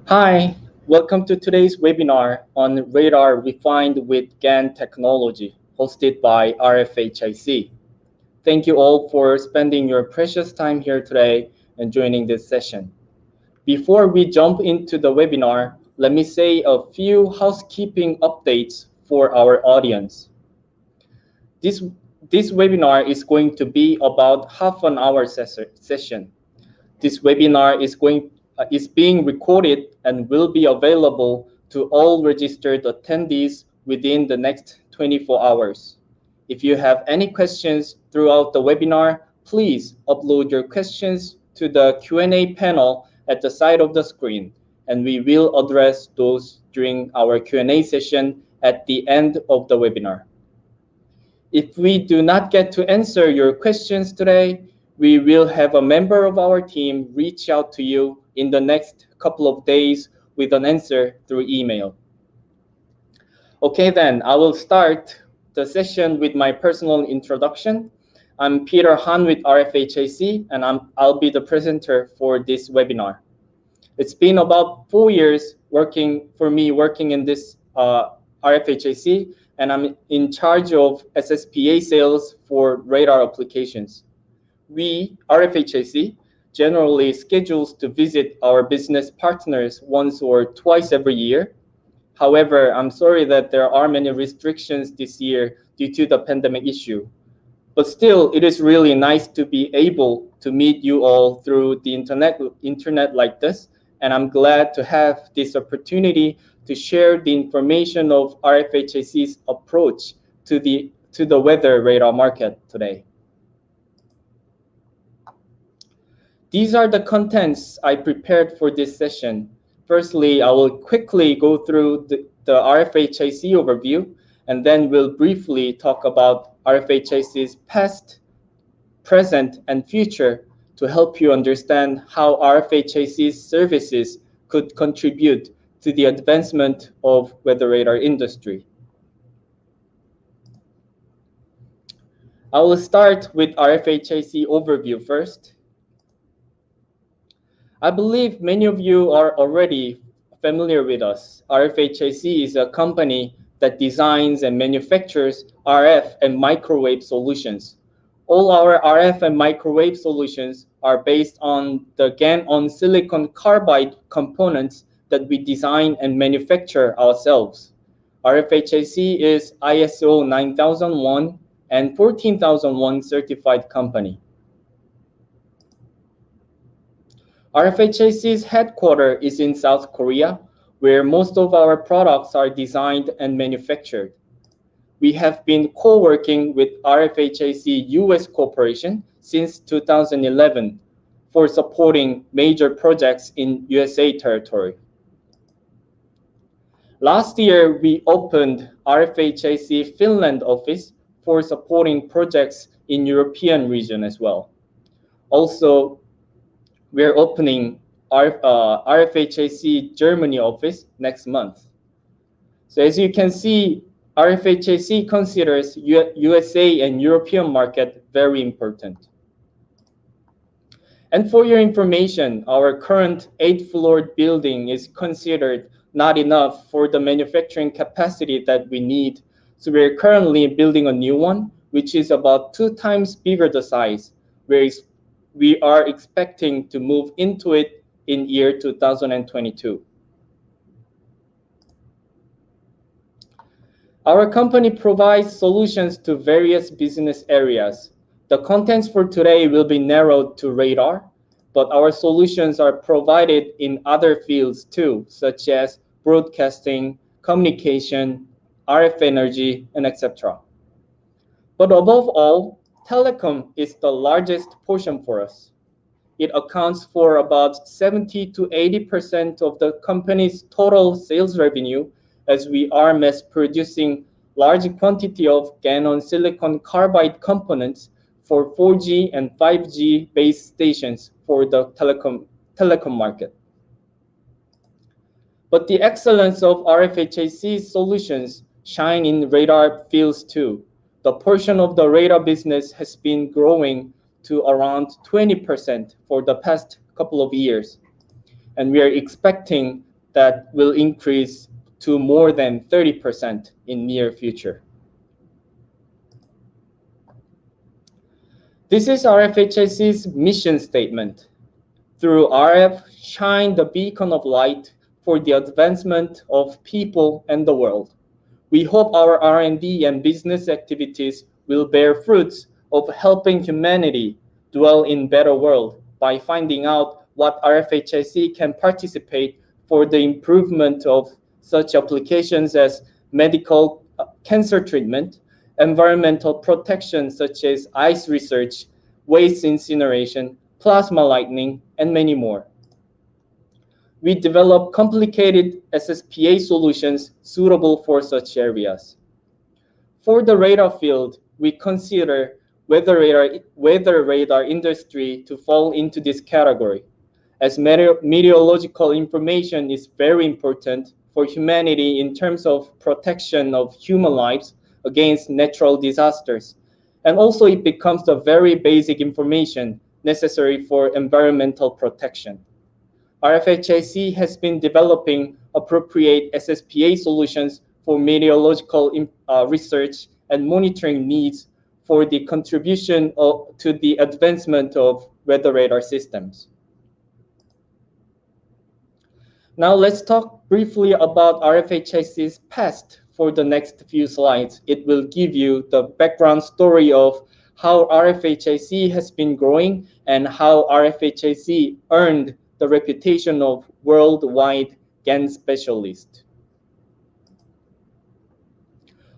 Hi, welcome to today's webinar on radar refined with GaN technology, hosted by RFHIC. Thank you all for spending your precious time here today and joining this session. Before we jump into the webinar, let me say a few housekeeping updates for our audience. This, this webinar is going to be about half an hour session. This webinar is being recorded and will be available to all registered attendees within the next 24 hours. If you have any questions throughout the webinar, please upload your questions to the Q&A panel at the side of the screen, and we will address those during our Q&A session at the end of the webinar. If we do not get to answer your questions today, we will have a member of our team reach out to you in the next couple of days with an answer through email. Okay, then I will start the session with my personal introduction. I'm Peter Han with RFHIC, and I'll be the presenter for this webinar. It's been about 4 years working in this RFHIC, and I'm in charge of SSPA sales for radar applications. We, RFHIC, generally schedules to visit our business partners once or twice every year. However, I'm sorry that there are many restrictions this year due to the pandemic issue. But still, it is really nice to be able to meet you all through the internet like this, and I'm glad to have this opportunity to share the information of RFHIC's approach to the weather radar market today. These are the contents I prepared for this session. Firstly, I will quickly go through the RFHIC overview, and then we'll briefly talk about RFHIC's past, present, and future to help you understand how RFHIC's services could contribute to the advancement of weather radar industry. I will start with RFHIC overview first. I believe many of you are already familiar with us. RFHIC is a company that designs and manufactures RF and microwave solutions. All our RF and microwave solutions are based on the GaN-on-silicon carbide components that we design and manufacture ourselves. RFHIC is ISO 9001 and 14001 certified company. RFHIC's headquarters is in South Korea, where most of our products are designed and manufactured. We have been co-working with RFHIC US Corporation since 2011 for supporting major projects in USA territory. Last year, we opened RFHIC Finland office for supporting projects in European region as well. Also, we're opening RFHIC Germany office next month. So as you can see, RFHIC considers USA and European market very important. And for your information, our current 8th-floor building is considered not enough for the manufacturing capacity that we need. So we're currently building a new one, which is about 2 times bigger the size, where we are expecting to move into it in year 2022. Our company provides solutions to various business areas. The contents for today will be narrowed to radar, but our solutions are provided in other fields too, such as broadcasting, communication, RF energy, and etc. But above all, telecom is the largest portion for us. It accounts for about 70 to 80% of the company's total sales revenue, as we are mass producing large quantity of GaN-on-silicon carbide components for 4G and 5G base stations for the telecom market. But the excellence of RFHIC's solutions shine in radar fields too. The portion of the radar business has been growing to around 20% for the past couple of years, and we are expecting that will increase to more than 30% in near future. This is RFHIC's mission statement. Through RF, shine the beacon of light for the advancement of people and the world. We hope our R&D and business activities will bear fruits of helping humanity dwell in a better world by finding out what RFHIC can participate for the improvement of such applications as medical cancer treatment, environmental protection such as ice research, waste incineration, plasma lighting, and many more. We develop complicated SSPA solutions suitable for such areas. For the radar field, we consider weather radar industry to fall into this category, as meteorological information is very important for humanity in terms of protection of human lives against natural disasters. And also it becomes the very basic information necessary for environmental protection. RFHIC has been developing appropriate SSPA solutions for meteorological research and monitoring needs for the contribution to the advancement of weather radar systems. Now let's talk briefly about RFHIC's past for the next few slides. It will give you the background story of how RFHIC has been growing and how RFHIC earned the reputation of worldwide GaN specialist.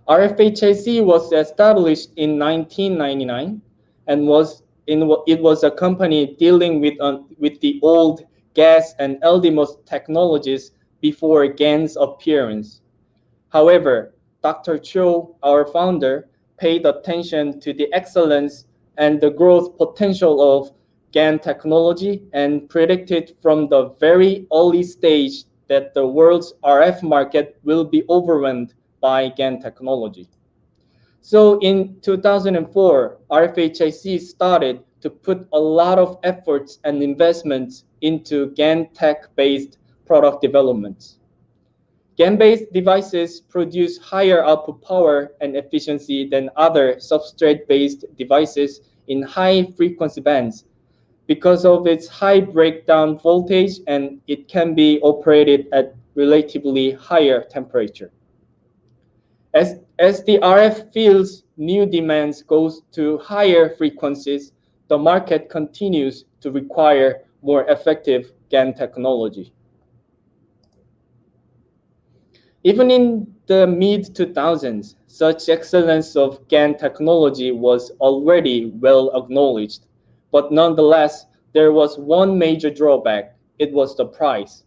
RFHIC was established in 1999 and it was a company dealing with the old gas and LDMOS technologies before GaN's appearance. However, Dr. Cho, our founder, paid attention to the excellence and the growth potential of GaN technology and predicted from the very early stage that the world's RF market will be overwhelmed by GaN technology. So in 2004, RFHIC started to put a lot of efforts and investments into GaN tech-based product developments. GaN-based devices produce higher output power and efficiency than other substrate-based devices in high frequency bands because of its high breakdown voltage, and it can be operated at relatively higher temperature. As the RF field's new demands goes to higher frequencies, the market continues to require more effective GaN technology. Even in the mid-2000s, such excellence of GaN technology was already well acknowledged. But nonetheless, there was one major drawback. It was the price.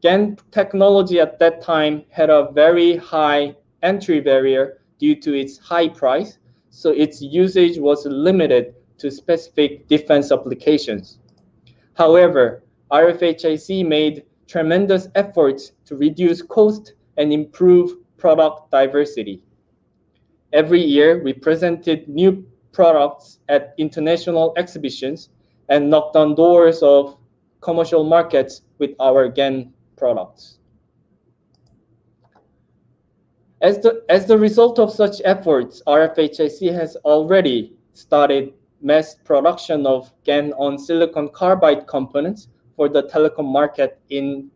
GaN technology at that time had a very high entry barrier due to its high price, so its usage was limited to specific defense applications. However, RFHIC made tremendous efforts to reduce cost and improve product diversity. Every year, we presented new products at international exhibitions and knocked on doors of commercial markets with our GaN products. As the result of such efforts, RFHIC has already started mass production of GaN on silicon carbide components for the telecom market in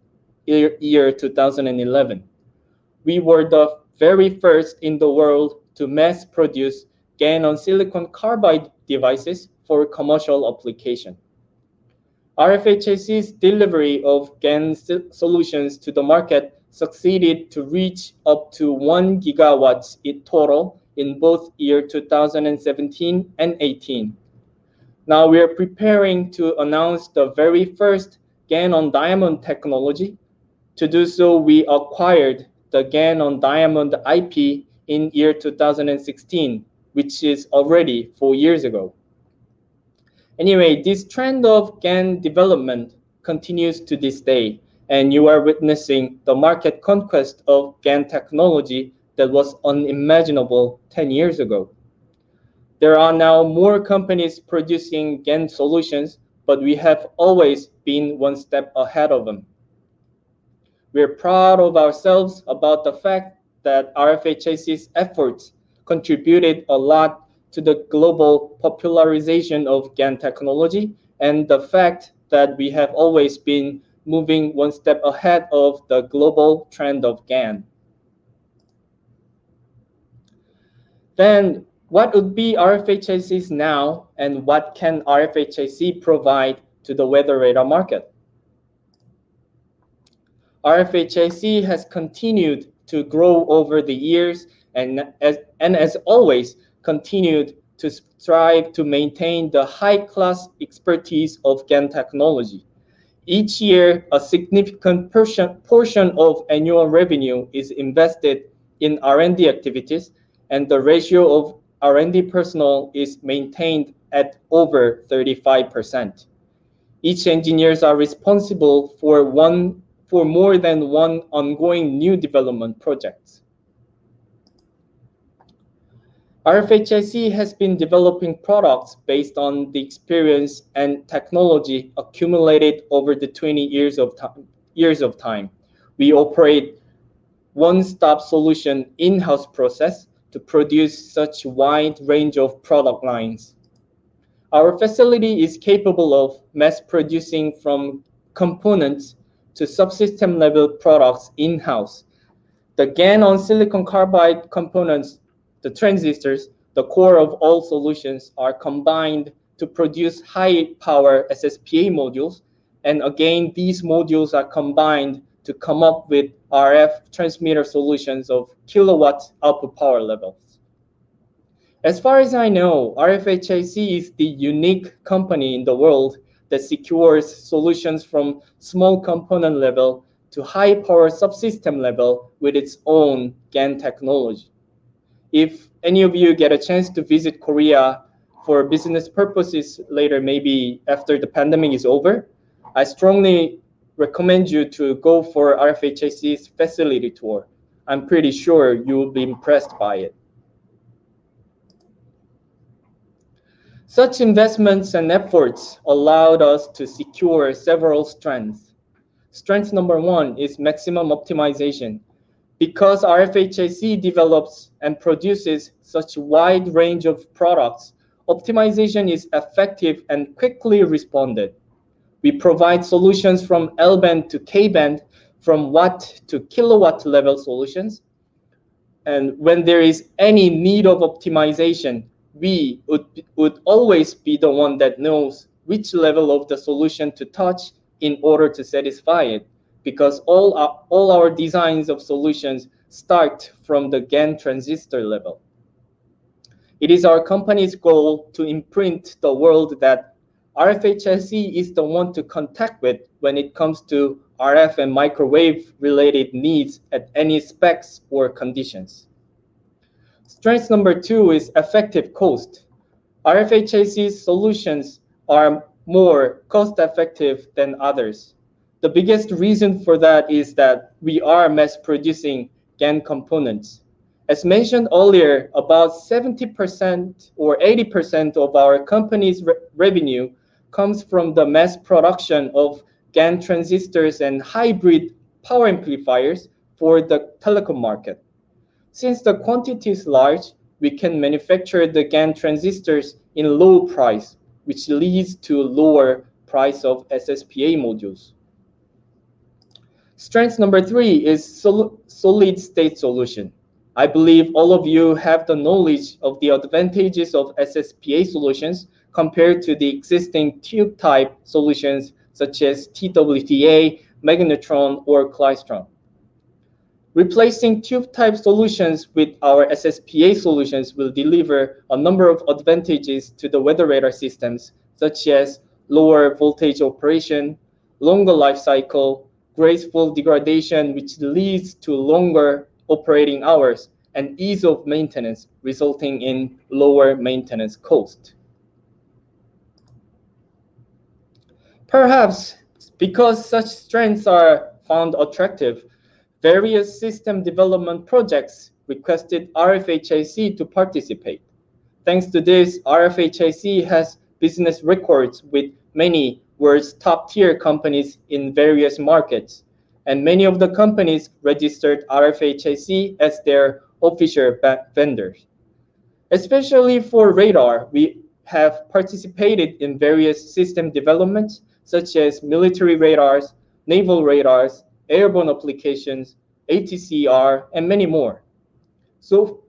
year 2011. We were the very first in the world to mass produce GaN on silicon carbide devices for commercial application. RFHIC's delivery of GaN solutions to the market succeeded to reach up to 1 gigawatts in total in both year 2017 and 18. Now we are preparing to announce the very first GaN on diamond technology. To do so, we acquired the GaN on diamond IP in year 2016, which is already 4 years ago. Anyway, this trend of GaN development continues to this day, and you are witnessing the market conquest of GaN technology that was unimaginable 10 years ago. There are now more companies producing GaN solutions, but we have always been one step ahead of them. We're proud of ourselves about the fact that RFHIC's efforts contributed a lot to the global popularization of GaN technology and the fact that we have always been moving one step ahead of the global trend of GaN. Then what would be RFHICs now, and what can RFHIC provide to the weather radar market? RFHIC has continued to grow over the years and as always continued to strive to maintain the high-class expertise of GaN technology. Each year, a significant portion of annual revenue is invested in R&D activities, and the ratio of R&D personnel is maintained at over 35%. Each engineers are responsible for more than one ongoing new development projects. RFHIC has been developing products based on the experience and technology accumulated over the 20 years of time. We operate one-stop solution in-house process to produce such wide range of product lines. Our facility is capable of mass producing from components to subsystem level products in-house. The GaN on silicon carbide components, the transistors, the core of all solutions, are combined to produce high power SSPA modules. And again, these modules are combined to come up with RF transmitter solutions of kilowatt output power levels. As far as I know, RFHIC is the unique company in the world that secures solutions from small component level to high power subsystem level with its own GaN technology. If any of you get a chance to visit Korea for business purposes later, maybe after the pandemic is over, I strongly recommend you to go for RFHIC's facility tour. I'm pretty sure you will be impressed by it. Such investments and efforts allowed us to secure several strengths. Strength number one is maximum optimization. Because RFHIC develops and produces such a wide range of products, optimization is effective and quickly responded. We provide solutions from L-band to K-band, from watt to kilowatt level solutions. And when there is any need of optimization, we would always be the one that knows which level of the solution to touch in order to satisfy it, because all our designs of solutions start from the GaN transistor level. It is our company's goal to imprint the world that RFHIC is the one to contact with when it comes to RF and microwave related needs at any specs or conditions. Strength number two is effective cost. RFHIC's solutions are more cost effective than others. The biggest reason for that is that we are mass producing GaN components. As mentioned earlier, about 70% or 80% of our company's revenue comes from the mass production of GaN transistors and hybrid power amplifiers for the telecom market. Since the quantity is large, we can manufacture the GaN transistors in low price, which leads to lower price of SSPA modules. Strength number three is solid state solution. I believe all of you have the knowledge of the advantages of SSPA solutions compared to the existing tube type solutions such as TWTA, magnetron, or klystron. Replacing tube type solutions with our SSPA solutions will deliver a number of advantages to the weather radar systems, such as lower voltage operation, longer life cycle, graceful degradation, which leads to longer operating hours, and ease of maintenance, resulting in lower maintenance cost. Perhaps because such strengths are found attractive, various system development projects requested RFHIC to participate. Thanks to this, RFHIC has business records with many world's top-tier companies in various markets. and many of the companies registered RFHIC as their official vendors. Especially for radar, we have participated in various system developments, such as military radars, naval radars, airborne applications, ATCR, and many more. So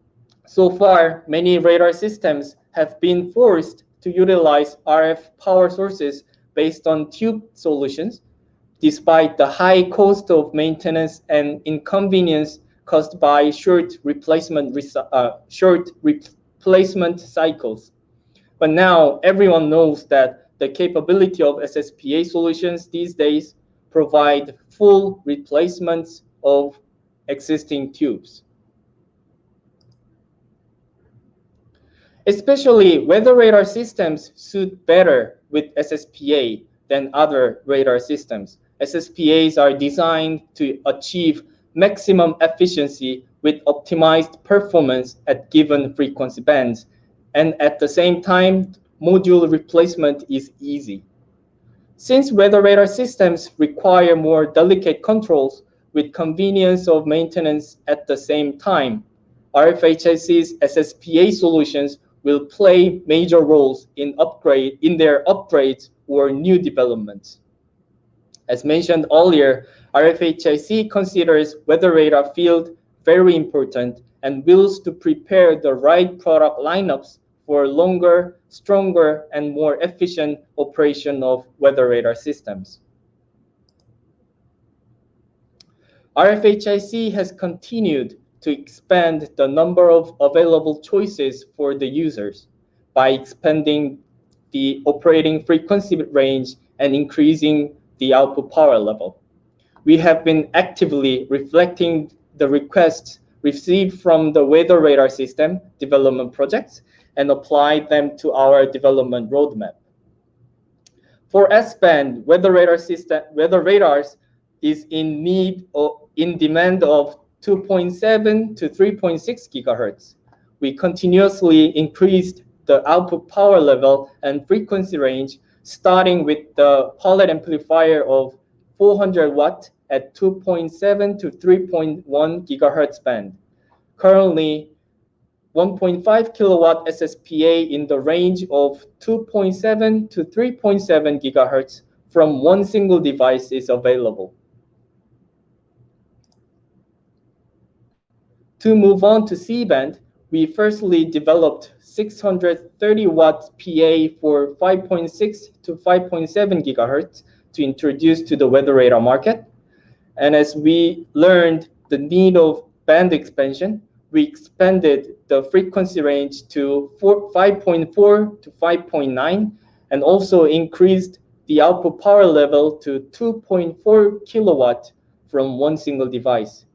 far, many radar systems have been forced to utilize RF power sources based on tube solutions, despite the high cost of maintenance and inconvenience caused by short replacement cycles. But now everyone knows that the capability of SSPA solutions these days provide full replacements of existing tubes. Especially weather radar systems suit better with SSPA than other radar systems. SSPAs are designed to achieve maximum efficiency with optimized performance at given frequency bands, and at the same time, module replacement is easy. Since weather radar systems require more delicate controls with convenience of maintenance at the same time, RFHIC's SSPA solutions will play major roles in their upgrades or new developments. As mentioned earlier, RFHIC considers weather radar field very important and wills to prepare the right product lineups for longer, stronger, and more efficient operation of weather radar systems. RFHIC has continued to expand the number of available choices for the users by expanding the operating frequency range and increasing the output power level. We have been actively reflecting the requests received from the weather radar system development projects and applied them to our development roadmap. For S-band, weather radars is in demand of 2.7 to 3.6 gigahertz. We continuously increased the output power level and frequency range, starting with the palette amplifier of 400 watt at 2.7 to 3.1 gigahertz band. Currently, 1.5 kilowatt SSPA in the range of 2.7 to 3.7 gigahertz from one single device is available. To move on to C-band, we firstly developed 630 watt PA for 5.6 to 5.7 gigahertz to introduce to the weather radar market. And as we learned the need of band expansion, we expanded the frequency range to 5.4 to 5.9 and also increased the output power level to 2.4 kilowatt from one single device.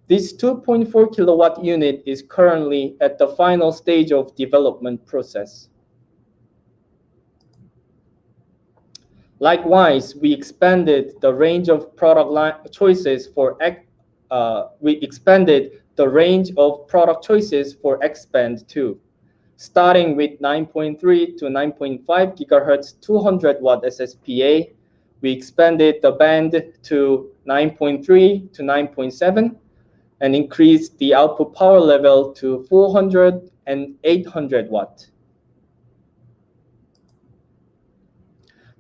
This 2.4 kilowatt unit is currently at the final stage of development process. Likewise, we expanded the range of product choices for X-band too, starting with 9.3 to 9.5 gigahertz 200 watt SSPA. We expanded the band to 9.3 to 9.7 and increased the output power level to 400 and 800 watt.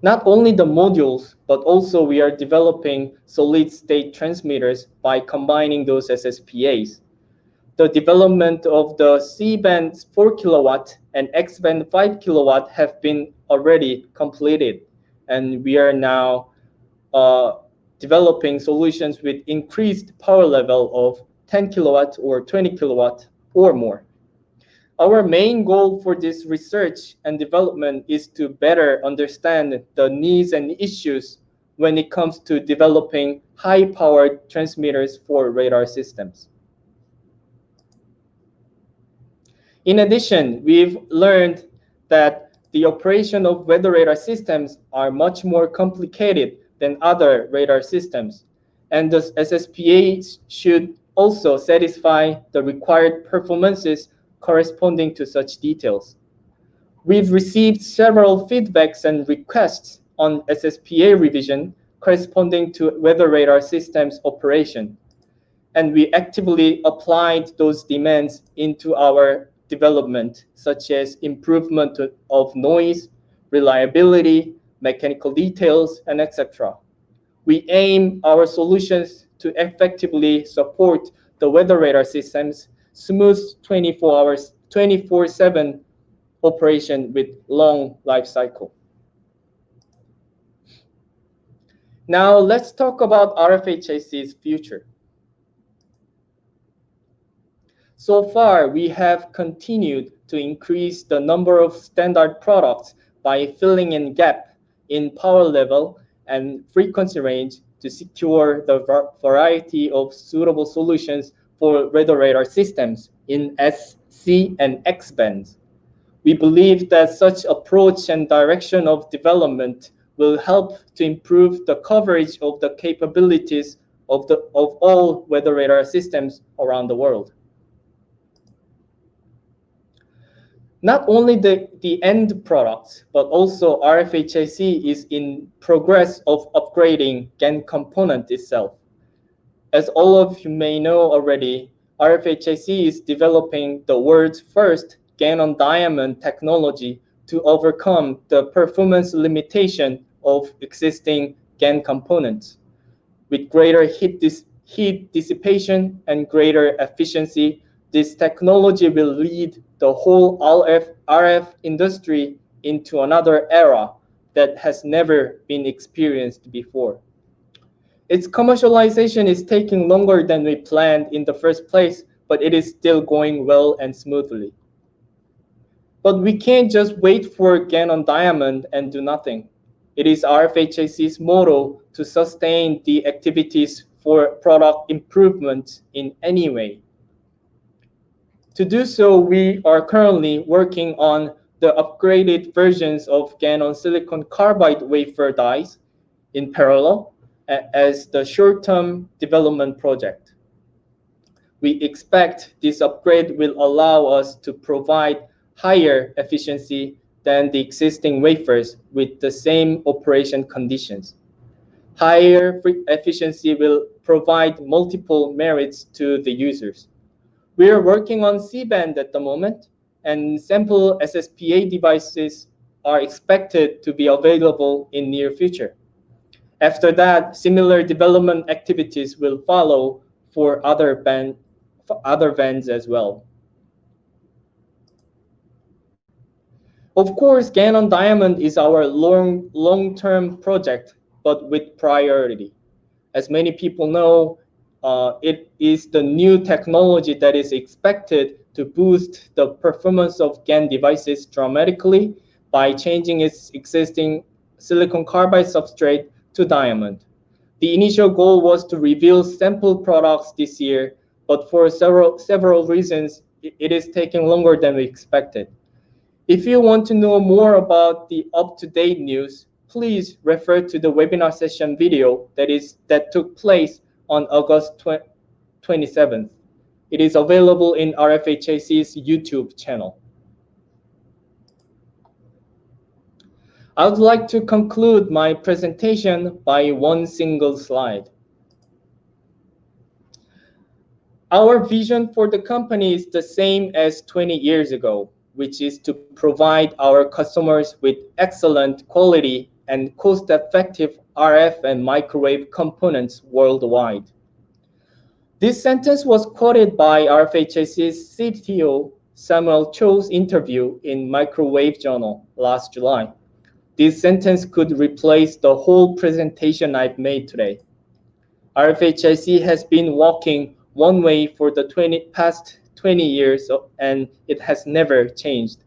Not only the modules, but also we are developing solid-state transmitters by combining those SSPAs. The development of the C-band 4 kilowatt and X-band 5 kilowatt have been already completed, and we are now developing solutions with increased power level of 10 kilowatt or 20 kilowatt or more. Our main goal for this research and development is to better understand the needs and issues when it comes to developing high-powered transmitters for radar systems. In addition, we've learned that the operation of weather radar systems are much more complicated than other radar systems, and the SSPAs should also satisfy the required performances corresponding to such details. We've received several feedbacks and requests on SSPA revision corresponding to weather radar systems operation. And we actively applied those demands into our development, such as improvement of noise, reliability, mechanical details, and etc. We aim our solutions to effectively support the weather radar system's smooth 24/7 operation with long life cycle. Now let's talk about RFHIC's future. So far, we have continued to increase the number of standard products by filling in gap in power level and frequency range to secure the variety of suitable solutions for weather radar systems in S, C, and X bands. We believe that such approach and direction of development will help to improve the coverage of the capabilities of all weather radar systems around the world. Not only the end products, but also RFHIC is in progress of upgrading GaN component itself. As all of you may know already, RFHIC is developing the world's first GaN-on-diamond technology to overcome the performance limitation of existing GaN components. With greater heat dissipation and greater efficiency, this technology will lead the whole RF industry into another era that has never been experienced before. Its commercialization is taking longer than we planned in the first place, but it is still going well and smoothly. But we can't just wait for GaN-on-diamond and do nothing. It is RFHIC's motto to sustain the activities for product improvement in any way. To do so, we are currently working on the upgraded versions of GaN-on-silicon carbide wafer dies in parallel as the short-term development project. We expect this upgrade will allow us to provide higher efficiency than the existing wafers with the same operation conditions. Higher efficiency will provide multiple merits to the users. We are working on C-band at the moment, and sample SSPA devices are expected to be available in near future. After that, similar development activities will follow for other bands as well. Of course, GaN-on-diamond is our long-term project, but with priority. As many people know, it is the new technology that is expected to boost the performance of GaN devices dramatically by changing its existing silicon carbide substrate to diamond. The initial goal was to reveal sample products this year, but for several reasons, it is taking longer than we expected. If you want to know more about the up-to-date news, please refer to the webinar session video that took place on August 27th. It is available in RFHIC's YouTube channel. I would like to conclude my presentation by one single slide. Our vision for the company is the same as 20 years ago, which is to provide our customers with excellent quality and cost-effective RF and microwave components worldwide. This sentence was quoted by RFHIC's CTO Samuel Cho's interview in Microwave Journal last July. This sentence could replace the whole presentation I've made today. RFHIC has been walking one way for the past 20 years, and it has never changed.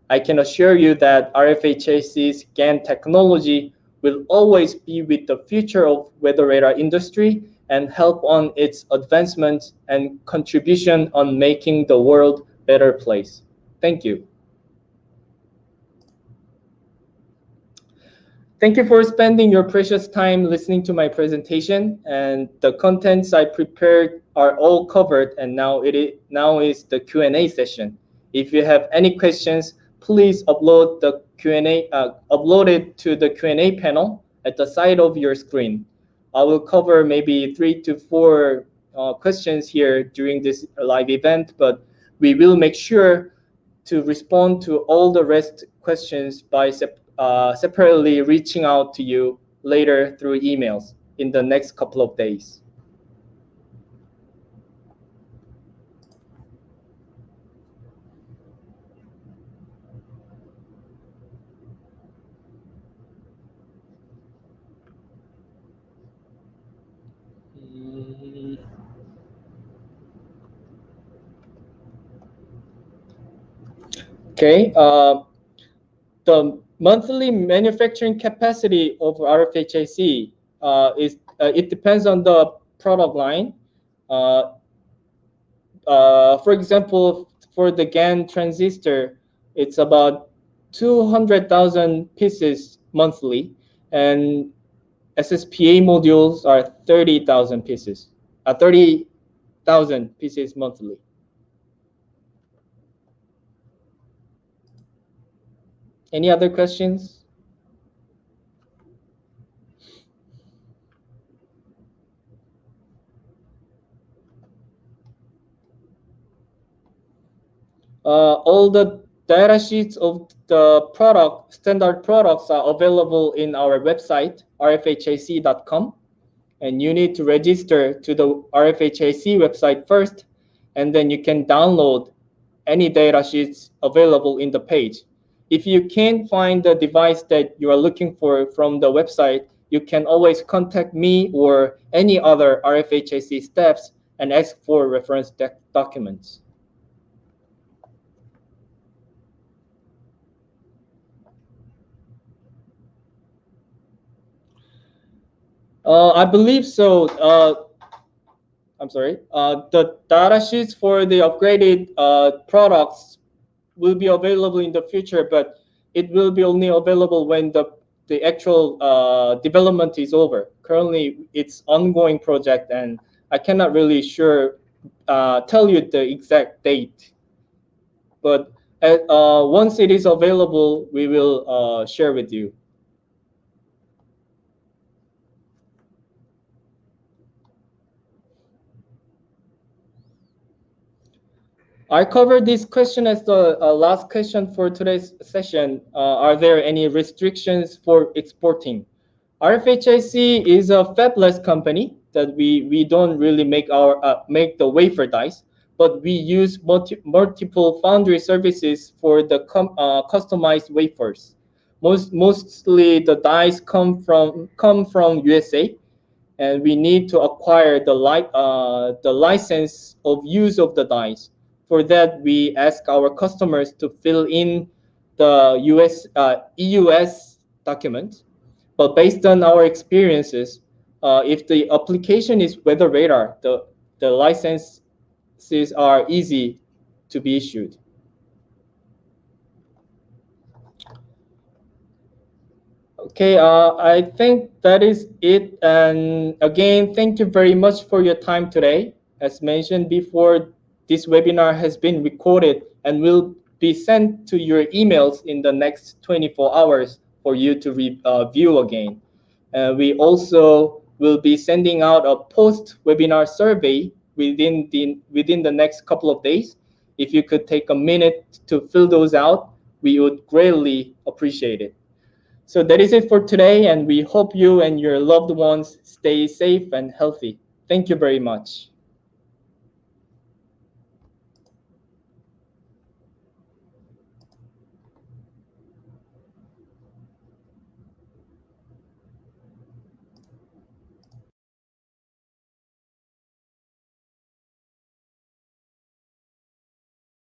I can assure you that RFHIC's GaN technology will always be with the future of weather radar industry and help on its advancement and contribution on making the world a better place. Thank you. Thank you for spending your precious time listening to my presentation, and the contents I prepared are all covered, and now is the Q&A session. If you have any questions, please upload it to the Q&A panel, at the side of your screen. I will cover maybe 3 to 4 questions here during this live event, but we will make sure to respond to all the rest questions by separately reaching out to you later through emails in the next couple of days. Okay. The monthly manufacturing capacity of RFHIC is it depends on the product line. For example, for the GaN transistor, it's about 200,000 pieces monthly, and SSPA modules are 30,000 pieces. 30,000 pieces monthly. Any other questions? All the data sheets of the standard products are available in our website, rfhic.com. And you need to register to the RFHIC website first, and then you can download any data sheets available in the page. If you can't find the device that you are looking for from the website, you can always contact me or any other RFHIC staffs and ask for reference documents. I believe so. I'm sorry. The data sheets for the upgraded products will be available in the future, but it will be only available when the actual development is over. Currently, it's ongoing project, and I cannot really tell you the exact date. But once it is available, we will share with you. I covered this question as the last question for today's session. Are there any restrictions for exporting? RFHIC is a fabless company that we don't really make the wafer dies, but we use multiple foundry services for the customized wafers. Mostly the dies come from USA, and we need to acquire the license of use of the dies. For that, we ask our customers to fill in the EUS document. But based on our experiences, if the application is weather radar, the licenses are easy to be issued. Okay, I think that is it. And again, thank you very much for your time today. As mentioned before, this webinar has been recorded and will be sent to your emails in the next 24 hours for you to review again. We also will be sending out a post-webinar survey within the next couple of days. If you could take a minute to fill those out, we would greatly appreciate it. So that is it for today, and we hope you and your loved ones stay safe and healthy. Thank you very much.